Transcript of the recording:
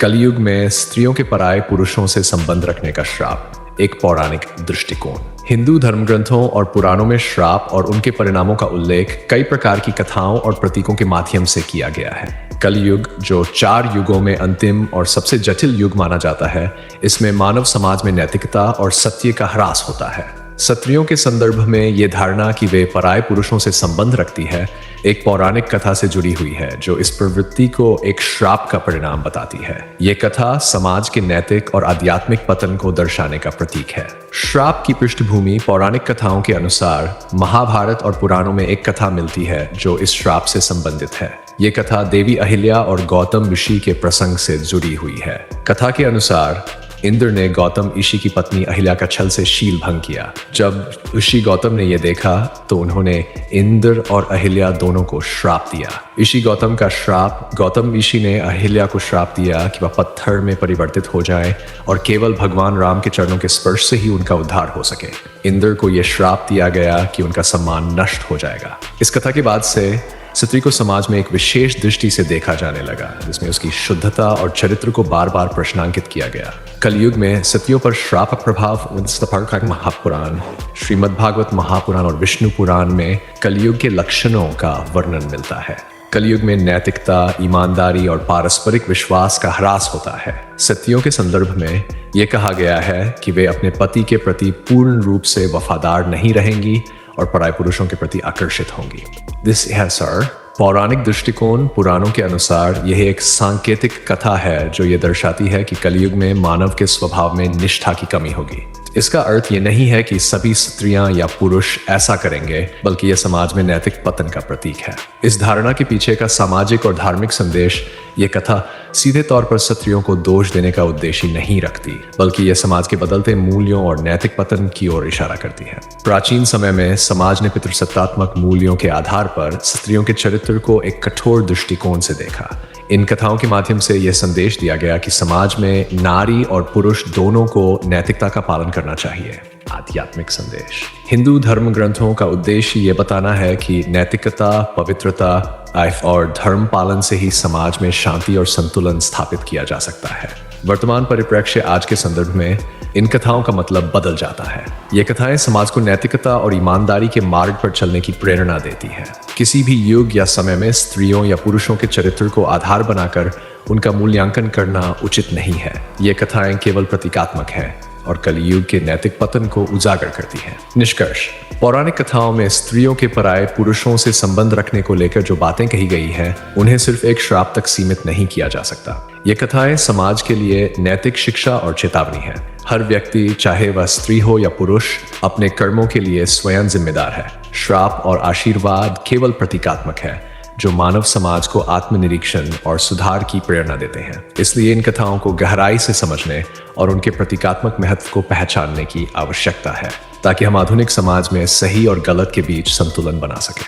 कलयुग में स्त्रियों के पराये पुरुषों से संबंध रखने का श्राप, एक पौराणिक दृष्टिकोण। हिंदू धर्म ग्रंथों और पुराणों में श्राप और उनके परिणामों का उल्लेख कई प्रकार की कथाओं और प्रतीकों के माध्यम से किया गया है। कलयुग, जो 4 युगों में अंतिम और सबसे जटिल युग माना जाता है, इसमें मानव समाज में नैतिकता और सत्य का ह्रास होता है। स्त्रियों के संदर्भ में ये धारणा कि वे पराये पुरुषों से संबंध रखती है, एक पौराणिक कथा से जुड़ी हुई है जो इस प्रवृत्ति को एक श्राप का परिणाम बताती है। ये कथा समाज के नैतिक और आध्यात्मिक पतन को दर्शाने का प्रतीक है। श्राप की पृष्ठभूमि पौराणिक कथाओं के अनुसार महाभारत और पुराणों में एक कथा मिलती है जो इस श्राप से संबंधित है। ये कथा देवी अहिल्या और गौतम ऋषि के प्रसंग से जुड़ी हुई है। कथा के अनुसार इंद्र ने गौतम ऋषि की पत्नी अहिल्या का छल से शील भंग किया। जब ऋषि गौतम ने यह देखा तो उन्होंने इंद्र और अहिल्या दोनों को श्राप दिया। ऋषि गौतम का श्राप, गौतम ऋषि ने अहिल्या को श्राप दिया कि वह पत्थर में परिवर्तित हो जाए और केवल भगवान राम के चरणों के स्पर्श से ही उनका उद्धार हो सके। इंद्र को यह श्राप दिया गया कि उनका सम्मान नष्ट हो जाएगा। इस कथा के बाद से स्त्री को समाज में एक विशेष दृष्टि से देखा जाने लगा, जिसमें उसकी शुद्धता और चरित्र को बार बार प्रश्नांकित किया गया। कलयुग में सतियों पर श्राप प्रभाव महापुराण, श्रीमद् भागवत महापुराण और विष्णु पुराण में कलयुग के लक्षणों का वर्णन मिलता है। कलयुग में नैतिकता, ईमानदारी और पारस्परिक विश्वास का ह्रास होता है। सतियों के संदर्भ में यह कहा गया है कि वे अपने पति के प्रति पूर्ण रूप से वफादार नहीं रहेंगी और पराये पुरुषों के प्रति आकर्षित होंगी। दिस है सर पौराणिक दृष्टिकोण। पुराणों के अनुसार यह एक सांकेतिक कथा है जो ये दर्शाती है कि कलयुग में मानव के स्वभाव में निष्ठा की कमी होगी। इसका अर्थ ये नहीं है कि सभी स्त्रियां या पुरुष ऐसा करेंगे, बल्कि यह समाज में नैतिक पतन का प्रतीक है। इस धारणा के पीछे का सामाजिक और धार्मिक संदेश ये कथा सीधे तौर पर स्त्रियों को दोष देने का उद्देश्य नहीं रखती, बल्कि यह समाज के बदलते मूल्यों और नैतिक पतन की ओर इशारा करती है। प्राचीन समय में समाज ने पितृसत्तात्मक मूल्यों के आधार पर स्त्रियों के चरित्र को एक कठोर दृष्टिकोण से देखा। इन कथाओं के माध्यम से यह संदेश दिया गया कि समाज में नारी और पुरुष दोनों को नैतिकता का पालन करना चाहिए। आध्यात्मिक संदेश हिंदू धर्म ग्रंथों का उद्देश्य ये बताना है कि नैतिकता, पवित्रता और धर्म पालन से ही समाज में शांति और संतुलन स्थापित किया जा सकता है। वर्तमान परिप्रेक्ष्य आज के संदर्भ में इन कथाओं का मतलब बदल जाता है। ये कथाएं समाज को नैतिकता और ईमानदारी के मार्ग पर चलने की प्रेरणा देती हैं। किसी भी युग या समय में स्त्रियों या पुरुषों के चरित्र को आधार बनाकर उनका मूल्यांकन करना उचित नहीं है। ये कथाएं केवल प्रतीकात्मक हैं और कलयुग के नैतिक पतन को उजागर करती हैं। निष्कर्ष, पौराणिक कथाओं में स्त्रियों के पराये पुरुषों से संबंध रखने को लेकर जो बातें कही गई हैं, उन्हें सिर्फ एक श्राप तक सीमित नहीं किया जा सकता। ये कथाएं समाज के लिए नैतिक शिक्षा और चेतावनी है। हर व्यक्ति, चाहे वह स्त्री हो या पुरुष, अपने कर्मों के लिए स्वयं जिम्मेदार है। श्राप और आशीर्वाद केवल प्रतीकात्मक है, जो मानव समाज को आत्मनिरीक्षण और सुधार की प्रेरणा देते हैं। इसलिए इन कथाओं को गहराई से समझने और उनके प्रतीकात्मक महत्व को पहचानने की आवश्यकता है, ताकि हम आधुनिक समाज में सही और गलत के बीच संतुलन बना सकें।